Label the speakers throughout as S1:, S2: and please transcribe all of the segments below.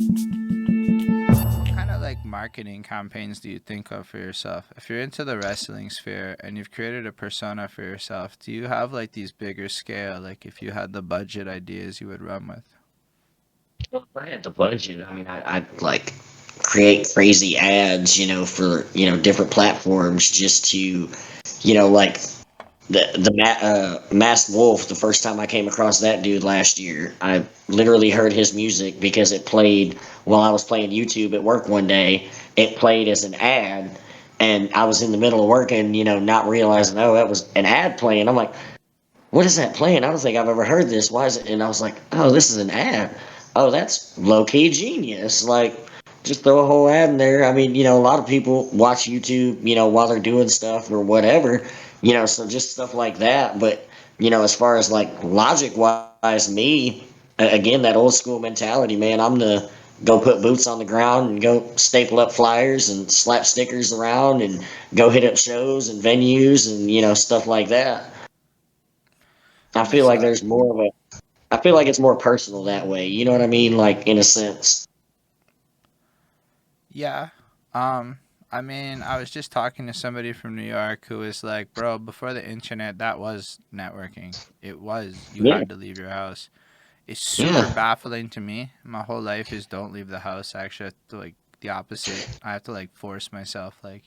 S1: What kind of like marketing campaigns do you think of for yourself? If you're into the wrestling sphere and you've created a persona for yourself, do you have like these bigger scale, like if you had the budget ideas you would run with?
S2: Well, if I had the budget, I mean, I'd like create crazy ads, for different platforms just to, like the Masked Wolf. The first time I came across that dude last year, I literally heard his music because it played while I was playing YouTube at work one day. It played as an ad, and I was in the middle of working, not realizing, oh, that was an ad playing. I'm like, what is that playing? I don't think I've ever heard this. Why is it? And I was like, oh, this is an ad. Oh, that's low key genius. Like, just throw a whole ad in there. I mean, a lot of people watch YouTube, while they're doing stuff or whatever, so just stuff like that. But, as far as like logic wise, me, again, that old school mentality, man, I'm the go put boots on the ground and go staple up flyers and slap stickers around and go hit up shows and venues and, stuff like that. I feel
S1: That's
S2: like there's more of a. I feel like it's more personal that way. You know what I mean? Like in a sense.
S1: Yeah. Um, I mean, I was just talking to somebody from New York who was like, bro, before the internet, that was networking. It was. You
S2: Yeah,
S1: had to leave your house. It's super
S2: yeah,
S1: baffling to me. My whole life is don't leave the house. I actually have to like the opposite. I have to like force myself. Like,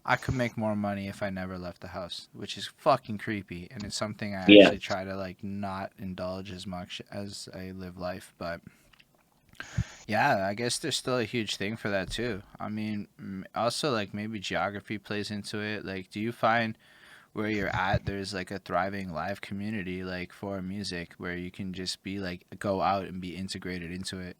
S1: I could make more money if I never left the house, which is fucking creepy. And it's something I
S2: yeah,
S1: actually try to like not indulge as much as I live life. But yeah, I guess there's still a huge thing for that too. I mean, also like maybe geography plays into it. Like, do you find where you're at there's like a thriving live community like for music where you can just be like go out and be integrated into it?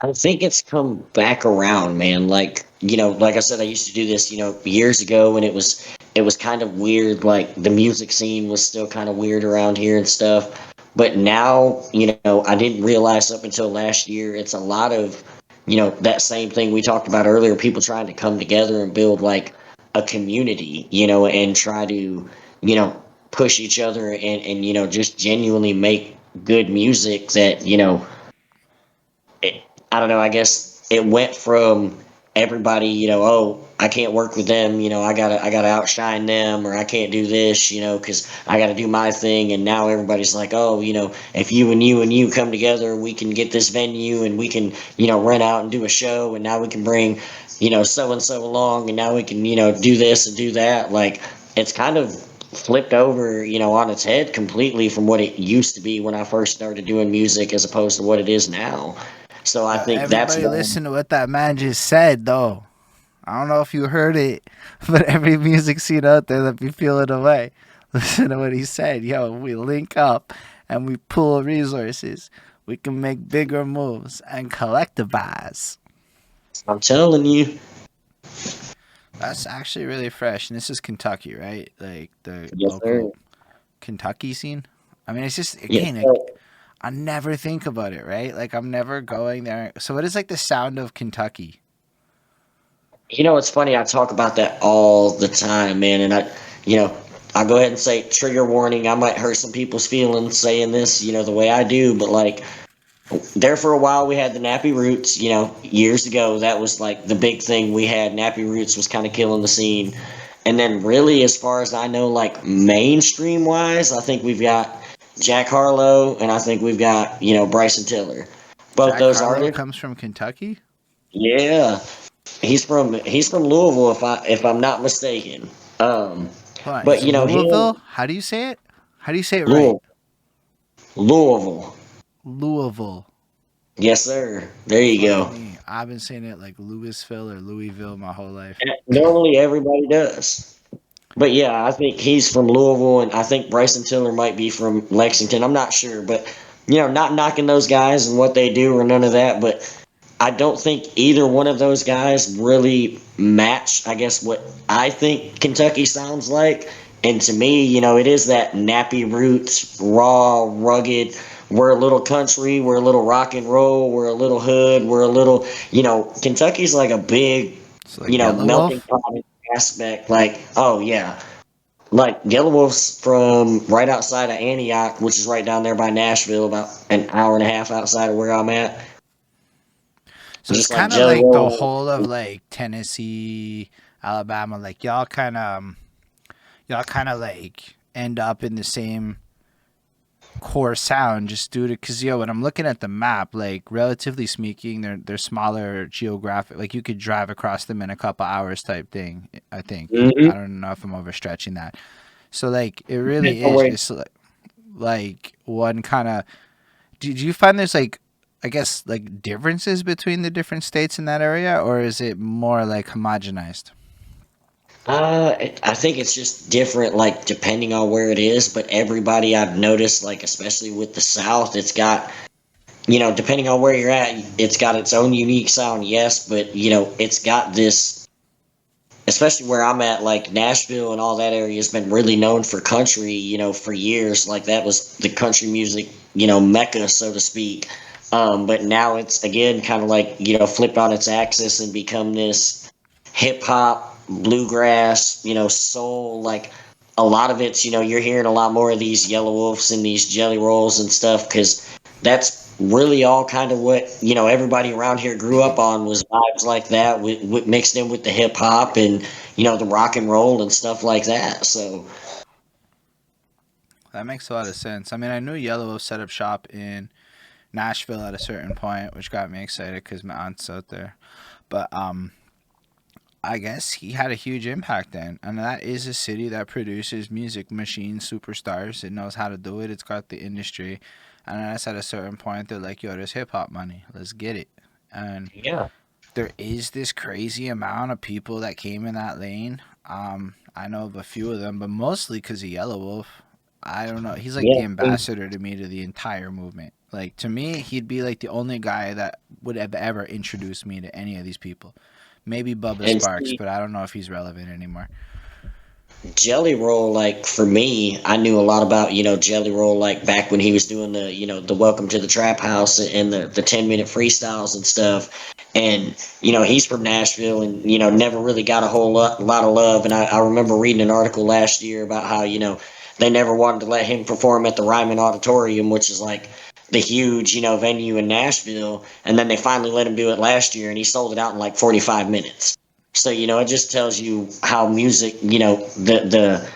S2: I think it's come back around, man. Like, like I said, I used to do this, years ago, and it was kind of weird. Like the music scene was still kind of weird around here and stuff. But now, I didn't realize up until last year, it's a lot of, that same thing we talked about earlier, people trying to come together and build like a community, and try to, push each other and just genuinely make good music that, it, I don't know. I guess it went from everybody, oh, I can't work with them, I gotta outshine them, or I can't do this, because I gotta do my thing. And now everybody's like, oh, if you and you and you come together, we can get this venue, and we can, rent out and do a show, and now we can bring, so and so along, and now we can, do this and do that. Like it's kind of flipped over, on its head completely from what it used to be when I first started doing music, as opposed to what it is now. So I
S1: Yo,
S2: think that's
S1: everybody
S2: why.
S1: listen to what that man just said though. I don't know if you heard it, but every music scene out there that be feeling away, listen to what he said. Yo, we link up and we pool resources. We can make bigger moves and collectivize.
S2: I'm telling you.
S1: That's actually really fresh. And this is Kentucky, right? Like the
S2: Yes, sir.
S1: local Kentucky scene. I mean, it's just
S2: Yes,
S1: again,
S2: sir.
S1: I never think about it, right? Like I'm never going there. So what is like the sound of Kentucky?
S2: It's funny. I talk about that all the time, man. And you know, I'll go ahead and say trigger warning. I might hurt some people's feelings saying this, the way I do, but like there for a while we had the Nappy Roots, years ago. That was like the big thing we had. Nappy Roots was kind of killing the scene. And then really, as far as I know, like mainstream wise, I think we've got Jack Harlow, and I think we've got, Bryson Tiller. Both
S1: Jack
S2: those
S1: Harlow
S2: artists.
S1: comes from Kentucky?
S2: Yeah. He's from Louisville, if I'm not mistaken. Um,
S1: Hold on,
S2: but
S1: it's
S2: him,
S1: Louisville? How do you say it? How do you say it right?
S2: Louisville, Louisville.
S1: Louisville.
S2: Yes, sir. There you
S1: Fuck
S2: go.
S1: me. I've been saying it like Louisville or Louisville my whole life.
S2: Normally everybody does. But yeah, I think he's from Louisville, and I think Bryson Tiller might be from Lexington. I'm not sure, but not knocking those guys and what they do or none of that. But I don't think either one of those guys really match, I guess, what I think Kentucky sounds like. And to me, it is that nappy roots, raw, rugged. We're a little country, we're a little rock and roll, we're a little hood, we're a little, Kentucky's like a big,
S1: It's like Yellow
S2: melting
S1: Wolf?
S2: pot aspect. Like, oh yeah, like Yellow Wolf's from right outside of Antioch, which is right down there by Nashville, about an hour and a half outside of where I'm at.
S1: So it's
S2: just like
S1: kind of
S2: Jelly
S1: like the
S2: Roll.
S1: whole of like Tennessee, Alabama. Like y'all kind of like end up in the same core sound just due to because when I'm looking at the map, like relatively speaking, they're smaller geographic. Like you could drive across them in a couple hours type thing. I think
S2: Mm-hmm.
S1: I don't know if I'm overstretching that. So like it really
S2: Depends on
S1: is
S2: where.
S1: just like one kind of. Do you find there's like I guess like differences between the different states in that area, or is it more like homogenized?
S2: I think it's just different, like depending on where it is. But everybody I've noticed, like especially with the South, it's got, depending on where you're at, it's got its own unique sound. Yes, but it's got this, especially where I'm at, like Nashville and all that area has been really known for country, for years. Like that was the country music, mecca, so to speak. But now it's again kind of like, flipped on its axis and become this hip hop, bluegrass, soul. Like a lot of it's, you're hearing a lot more of these Yellow Wolves and these Jelly Rolls and stuff because that's really all kind of what everybody around here grew up on was vibes like that with mixed in with the hip hop and the rock and roll and stuff like that. So
S1: That makes a lot of sense. I mean, I knew Yellow set up shop in Nashville at a certain point, which got me excited because my aunt's out there. But I guess he had a huge impact then, and that is a city that produces music machine superstars. It knows how to do it. It's got the industry, and that's at a certain point they're like, "Yo, there's hip hop money. Let's get it." And
S2: yeah,
S1: there is this crazy amount of people that came in that lane. I know of a few of them, but mostly because of Yellow Wolf. I don't know. He's like
S2: yeah.
S1: the ambassador to me to the entire movement. Like to me, he'd be like the only guy that would have ever introduced me to any of these people. Maybe Bubba
S2: And
S1: Sparks,
S2: see,
S1: but I don't know if he's relevant anymore.
S2: Jelly Roll, like for me, I knew a lot about Jelly Roll like back when he was doing the the Welcome to the Trap House and the 10-minute freestyles and stuff. And he's from Nashville and never really got a whole lot of love. And I remember reading an article last year about how they never wanted to let him perform at the Ryman Auditorium, which is like the huge venue in Nashville. And then they finally let him do it last year, and he sold it out in like 45 minutes. So it just tells you how music, the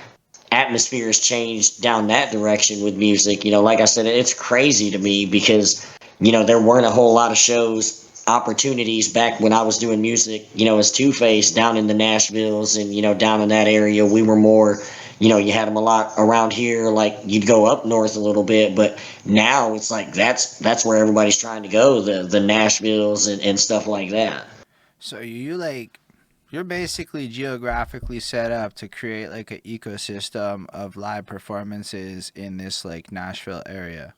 S2: atmosphere has changed down that direction with music. Like I said, it's crazy to me because there weren't a whole lot of shows opportunities back when I was doing music. As Two Face down in the Nashvilles and down in that area, we were more. You had them a lot around here. Like you'd go up north a little bit, but now it's like that's where everybody's trying to go. The Nashvilles and stuff like that.
S1: So you're basically geographically set up to create like an ecosystem of live performances in this like Nashville area.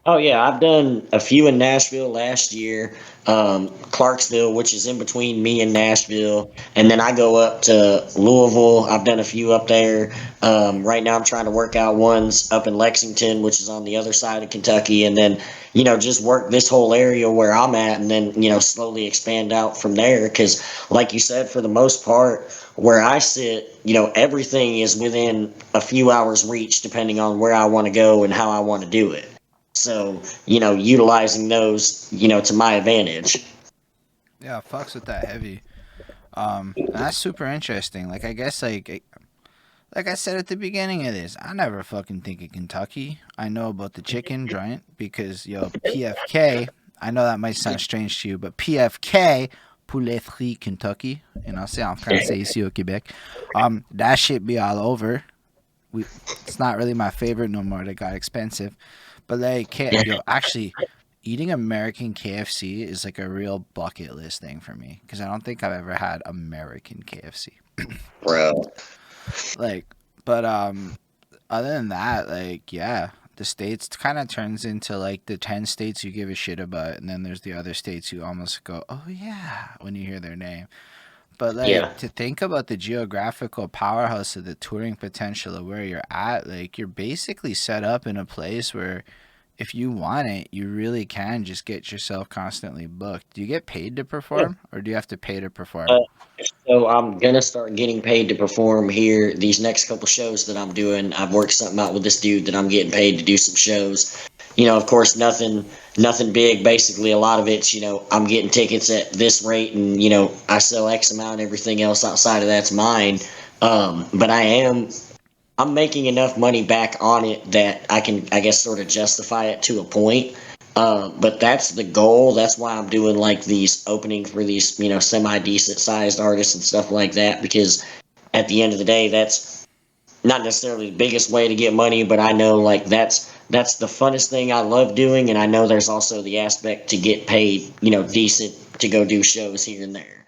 S2: Oh yeah, I've done a few in Nashville last year, Clarksville, which is in between me and Nashville, and then I go up to Louisville. I've done a few up there. Right now, I'm trying to work out ones up in Lexington, which is on the other side of Kentucky, and then just work this whole area where I'm at, and then slowly expand out from there. Because, like you said, for the most part, where I sit, everything is within a few hours reach, depending on where I want to go and how I want to do it. So, utilizing those, to my advantage.
S1: Yeah, fucks with that heavy. That's super interesting. Like I guess like I said at the beginning of this, I never fucking think of Kentucky. I know about the chicken joint because PFK. I know that might sound strange to you, but PFK, Poulet Frit Kentucky, c'est en français ici au Québec. That shit be all over. It's not really my favorite no more. They got expensive, but like, actually, eating American KFC is like a real bucket list thing for me because I don't think I've ever had American KFC.
S2: Bro.
S1: Like, but other than that, like, yeah, the states kind of turns into like the 10 states you give a shit about, and then there's the other states you almost go, oh yeah, when you hear their name. But
S2: Yeah.
S1: like to think about the geographical powerhouse of the touring potential of where you're at, like you're basically set up in a place where if you want it, you really can just get yourself constantly booked. Do you get paid to
S2: Yeah.
S1: perform or do you have to pay to perform?
S2: Uh, so I'm gonna start getting paid to perform here. These next couple shows that I'm doing, I've worked something out with this dude that I'm getting paid to do some shows. Of course, nothing big. Basically, a lot of it's, I'm getting tickets at this rate, and I sell X amount. Everything else outside of that's mine. But I'm making enough money back on it that I can, I guess, sort of justify it to a point. But that's the goal. That's why I'm doing like these opening for these, semi decent sized artists and stuff like that. Because at the end of the day, that's not necessarily the biggest way to get money, but I know like that's the funnest thing I love doing, and I know there's also the aspect to get paid, decent to go do shows here and there.